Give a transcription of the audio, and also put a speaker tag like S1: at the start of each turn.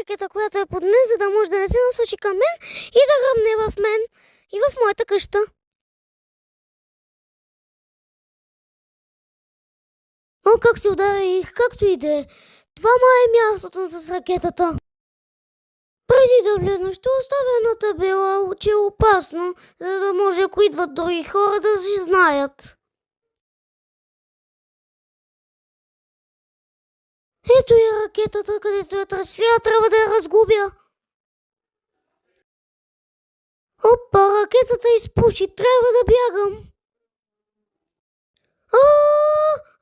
S1: ракета, която е под мен, за да може да не се насочи към мен и да гръмне в мен и в моята къща. О, как се ударих, както и да е. Това май е мястото с ракетата. Преди да влезна, ще оставя една табела, че е опасно, за да може, ако идват други хора, да си знаят. Ето и ракетата, където я търся, сега трябва да я разгубя. Опа, ракетата изпуши, трябва да бягам.